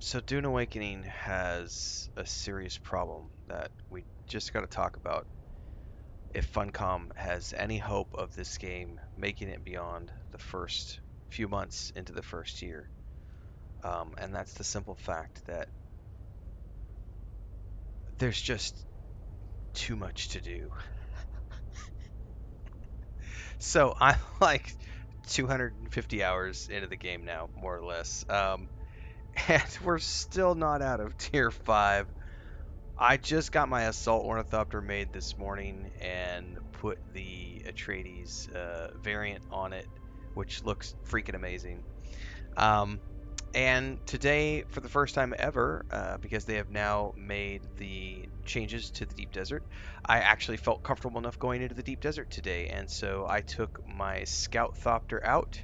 So Dune Awakening has a serious problem that we just got to talk about if Funcom has any hope of this game making it beyond the first few months into the first year. And that's the simple fact that there's just too much to do. So I'm like 250 hours into the game now, more or less. And we're still not out of tier 5. I just got my Assault Ornithopter made this morning and put the Atreides variant on it, which looks freaking amazing. Um, and today, for the first time ever, because they have now made the changes to the Deep Desert, I actually felt comfortable enough going into the Deep Desert today. And so I took my Scout Thopter out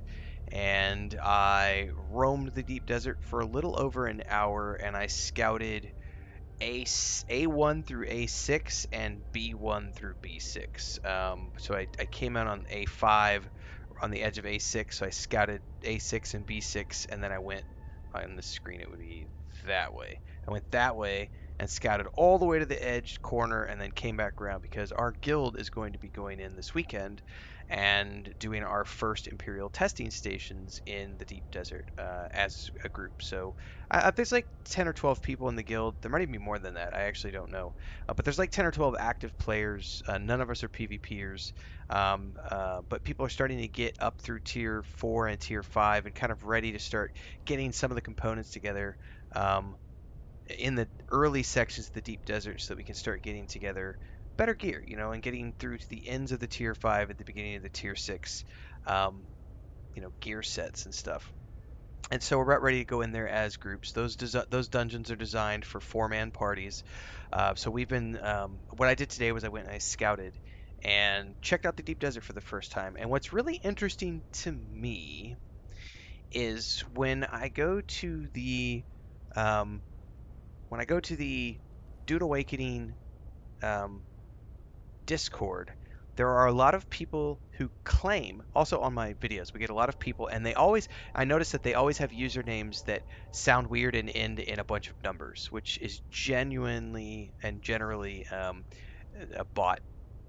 and I roamed the Deep Desert for a little over an hour and I scouted A1 through A6 and B1 through B6. So I came out on A5 on the edge of A6, so I scouted A6 and B6, and then I went on the screen. It would be that way. I went that way and scouted all the way to the edge corner, and then came back around because our guild is going to be going in this weekend and doing our first Imperial testing stations in the deep desert as a group. So there's like 10 or 12 people in the guild. There might even be more than that. I actually don't know. But there's like 10 or 12 active players. None of us are PvPers. But people are starting to get up through tier 4 and tier 5 and kind of ready to start getting some of the components together um, in the early sections of the deep desert so that we can start getting together better gear, and getting through to the ends of the tier 5 at the beginning of the tier 6, um, gear sets and stuff. And so we're about ready to go in there as groups. Those dungeons are designed for 4-man parties. So we've been. What I did today was I went and I scouted and checked out the deep desert for the first time. And what's really interesting to me is um, when I go to the Dune Awakening um, Discord, there are a lot of people who claim, also on my videos, we get a lot of people, and I notice that they always have usernames that sound weird and end in a bunch of numbers, which is genuinely and generally a bot.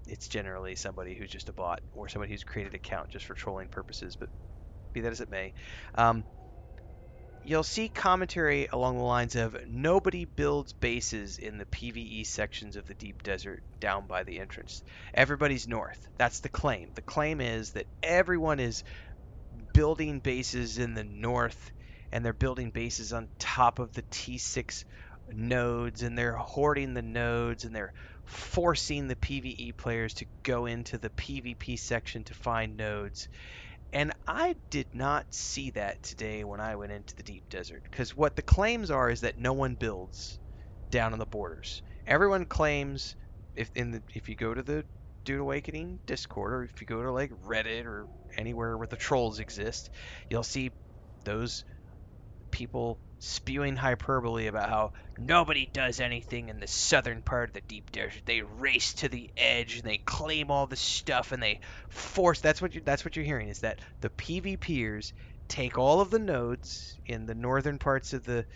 It's generally somebody who's just a bot or somebody who's created an account just for trolling purposes, but be that as it may. Um, You'll see commentary along the lines of nobody builds bases in the PvE sections of the deep desert down by the entrance. Everybody's north. That's the claim. The claim is that everyone is building bases in the north and they're building bases on top of the T6 nodes and they're hoarding the nodes and they're forcing the PvE players to go into the PvP section to find nodes. And I did not see that today when I went into the deep desert. Because what the claims are is that no one builds down on the borders. Everyone claims if you go to the Dune Awakening Discord or if you go to like Reddit or anywhere where the trolls exist, you'll see those people spewing hyperbole about how nobody does anything in the southern part of the deep desert. They race to the edge and they claim all the stuff and they force. That's what you're hearing is that the PvPers take all of the nodes in the northern parts of the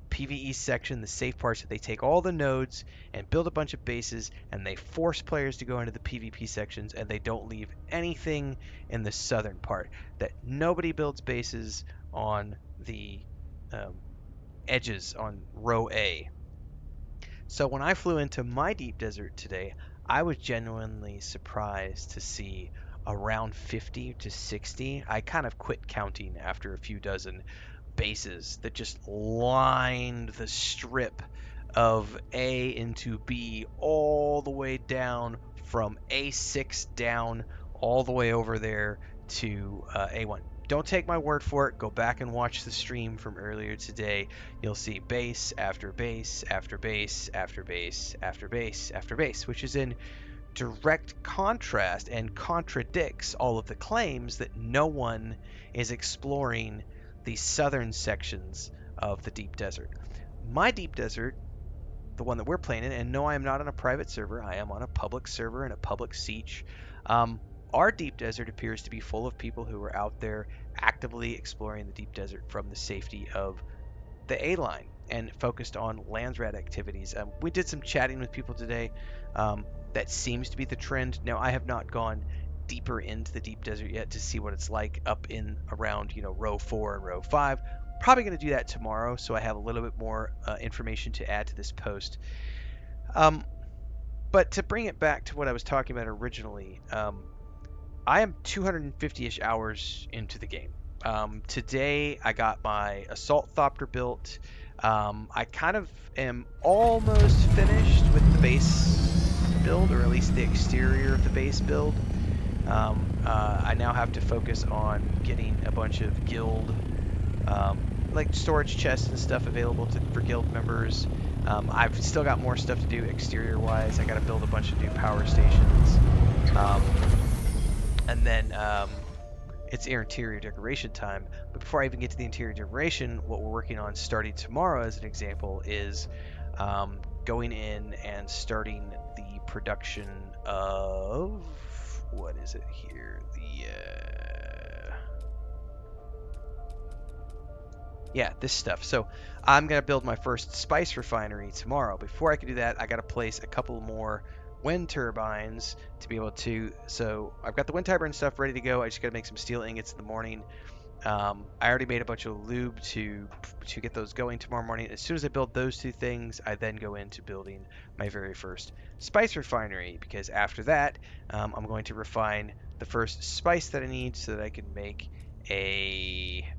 PvE section, the safe parts. They take all the nodes and build a bunch of bases, and they force players to go into the PvP sections, and they don't leave anything in the southern part. That nobody builds bases on the um, edges on row A. So when I flew into my deep desert today, I was genuinely surprised to see around 50 to 60. I kind of quit counting after a few dozen bases that just lined the strip of A into B all the way down from A6 down all the way over there to A1. Don't take my word for it. Go back and watch the stream from earlier today. You'll see base after base after base after base after base after base, which is in direct contrast and contradicts all of the claims that no one is exploring the southern sections of the deep desert. My deep desert, the one that we're playing in, and no, I am not on a private server. I am on a public server in a public siege. Um, our deep desert appears to be full of people who are out there actively exploring the deep desert from the safety of the A line. and focused on Landsrat activities. We did some chatting with people today. That seems to be the trend. Now, I have not gone deeper into the deep desert yet to see what it's like up in around row 4 and row 5. Probably going to do that tomorrow, so I have a little bit more information to add to this post. But to bring it back to what I was talking about originally, I am 250-ish hours into the game. Today I got my assault thopter built. I kind of am almost finished with the base build, or at least the exterior of the base build. I now have to focus on getting a bunch of guild, like storage chests and stuff available for guild members. I've still got more stuff to do exterior-wise. I got to build a bunch of new power stations. And then it's interior decoration time. But before I even get to the interior decoration, what we're working on starting tomorrow, as an example, is going in and starting the production of, what is it here? Yeah, this stuff. So I'm going to build my first spice refinery tomorrow. Before I can do that, I got to place a couple more wind turbines to be able to. So I've got the wind turbine stuff ready to go. I just got to make some steel ingots in the morning. I already made a bunch of lube to get those going tomorrow morning. As soon as I build those two things, I then go into building my very first spice refinery, because after that, I'm going to refine the first spice that I need so that I can make a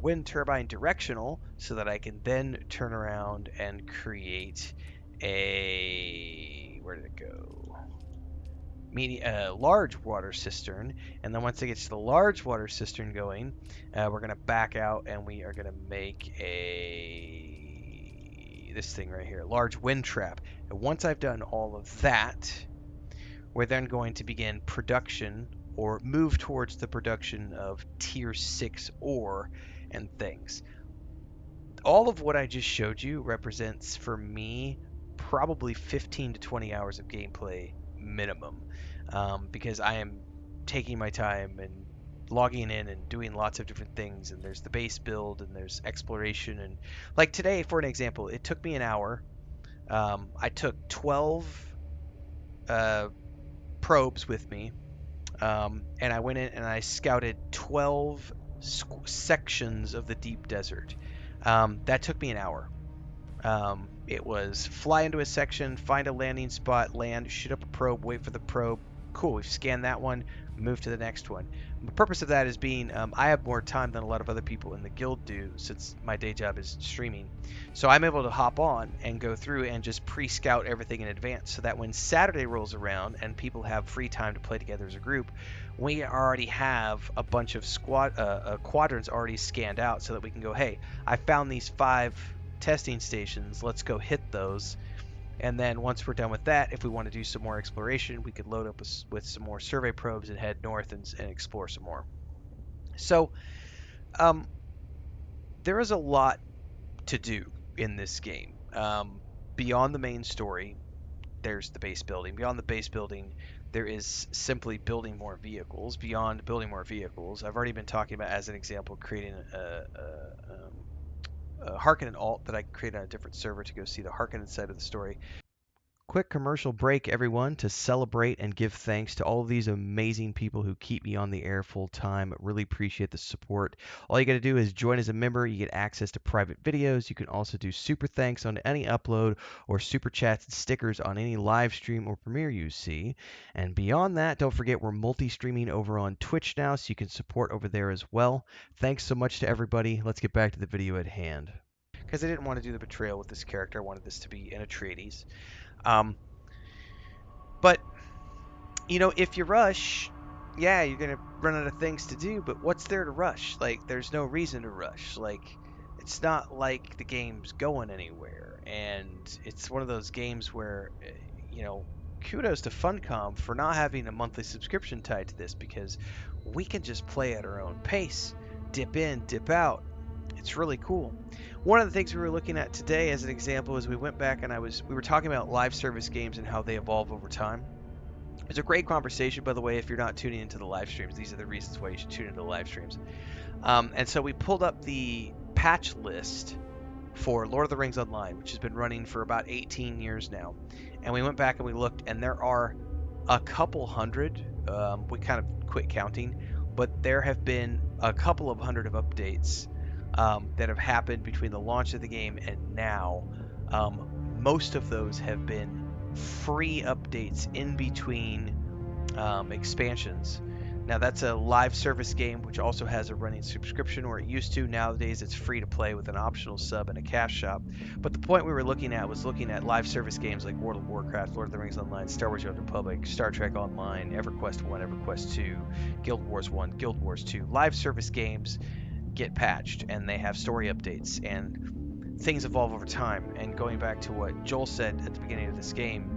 wind turbine directional, so that I can then turn around and create a, where did it go? Large water cistern, and then once it gets to the large water cistern going, we're gonna back out and we are gonna make this thing right here, large wind trap. And once I've done all of that, we're then going to begin production, or move towards the production of tier 6 ore and things. All of what I just showed you represents, for me, probably 15 to 20 hours of gameplay minimum, because I am taking my time and logging in and doing lots of different things. And there's the base build, and there's exploration. And like today, for an example, it took me an hour. I took 12 probes with me, and I went in and I scouted 12 sections of the deep desert. That took me an hour. It was fly into a section, find a landing spot, land, shoot up a probe, wait for the probe. Cool, we've scanned that one, move to the next one. The purpose of that is being, I have more time than a lot of other people in the guild do, since my day job is streaming. So I'm able to hop on and go through and just pre-scout everything in advance, so that when Saturday rolls around and people have free time to play together as a group, we already have a bunch of quadrants already scanned out, so that we can go, hey, I found these 5 testing stations, let's go hit those. And then once we're done with that, if we want to do some more exploration, we could load up with some more survey probes and head north and explore some more. So there is a lot to do in this game. Beyond the main story, there's the base building. Beyond the base building, there is simply building more vehicles. Beyond building more vehicles, I've already been talking about, as an example, creating a Harkonnen alt that I created on a different server to go see the Harkonnen side of the story. Quick commercial break, everyone, to celebrate and give thanks to all of these amazing people who keep me on the air full time. Really appreciate the support. All you got to do is join as a member. You get access to private videos. You can also do super thanks on any upload, or super chats and stickers on any live stream or premiere you see. And beyond that, don't forget we're multi-streaming over on Twitch now, so you can support over there as well. Thanks so much to everybody. Let's get back to the video at hand. Because I didn't want to do the betrayal with this character. I wanted this to be an Atreides. But, if you rush, yeah, you're going to run out of things to do, but what's there to rush? Like, there's no reason to rush. Like, it's not like the game's going anywhere. And it's one of those games where, kudos to Funcom for not having a monthly subscription tied to this, because we can just play at our own pace, dip in, dip out. It's really cool. One of the things we were looking at today, as an example, is we went back and we were talking about live service games and how they evolve over time. It's a great conversation, by the way. If you're not tuning into the live streams, these are the reasons why you should tune into the live streams. And so we pulled up the patch list for Lord of the Rings Online, which has been running for about 18 years now. And we went back and we looked, and there are a couple hundred. We kind of quit counting, but there have been a couple of hundred of updates that have happened between the launch of the game and now. Most of those have been free updates in between expansions. Now that's a live service game which also has a running subscription, or it used to. Nowadays it's free to play with an optional sub and a cash shop. But the point we were looking at was looking at live service games like World of Warcraft, Lord of the Rings Online, Star Wars: The Old Republic, Star Trek Online, EverQuest 1, EverQuest 2, Guild Wars 1, Guild Wars 2. Live service games get patched and they have story updates and things evolve over time. And going back to what Joel said at the beginning of this game,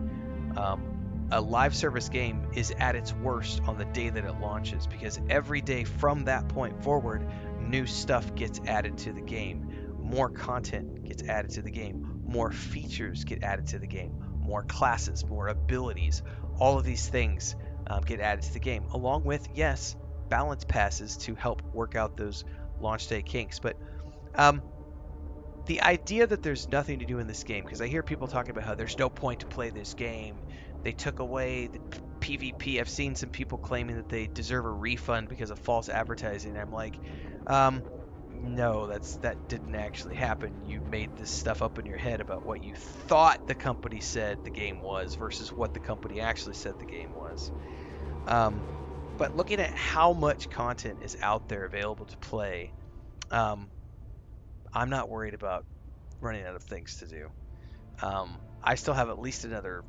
a live service game is at its worst on the day that it launches, because every day from that point forward, new stuff gets added to the game. More content gets added to the game. More features get added to the game. More classes, more abilities. All of these things get added to the game, along with, yes, balance passes to help work out those launch day kinks. But um, the idea that there's nothing to do in this game, because I hear people talking about how there's no point to play this game. They took away the PvP. I've seen some people claiming that they deserve a refund because of false advertising. I'm like, no, that didn't actually happen. You made this stuff up in your head about what you thought the company said the game was versus what the company actually said the game was. But looking at how much content is out there available to play, I'm not worried about running out of things to do. I still have at least another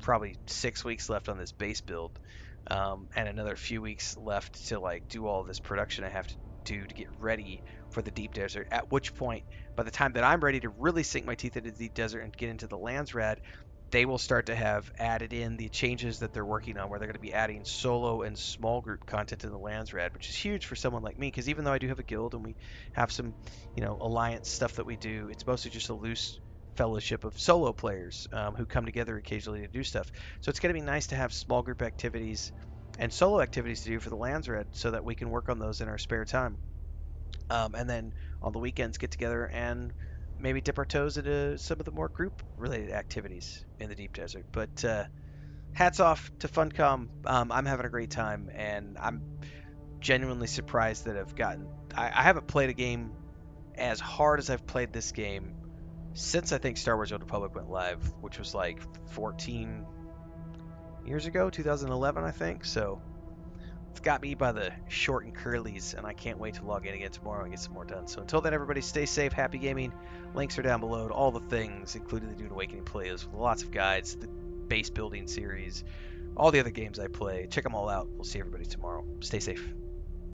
probably 6 weeks left on this base build, and another few weeks left to like do all this production I have to do to get ready for the deep desert. At which point, by the time that I'm ready to really sink my teeth into the deep desert and get into the lands rad, they will start to have added in the changes that they're working on, where they're going to be adding solo and small group content in the lands rad, which is huge for someone like me, because even though I do have a guild and we have some, alliance stuff that we do, it's mostly just a loose fellowship of solo players who come together occasionally to do stuff. So it's going to be nice to have small group activities and solo activities to do for the lands red, so that we can work on those in our spare time. And then on the weekends get together and maybe dip our toes into some of the more group related activities in the deep desert. But hats off to Funcom. I'm having a great time, and I'm genuinely surprised that I haven't played a game as hard as I've played this game since I think Star Wars: The Old Republic went live, which was like 14 years ago, 2011, I think. So it's got me by the short and curlies, and I can't wait to log in again tomorrow and get some more done. So until then, everybody stay safe, happy gaming. Links are down below to all the things, including the Dune Awakening playlist with lots of guides, the base building series, all the other games I play. Check them all out. We'll see everybody tomorrow. Stay safe.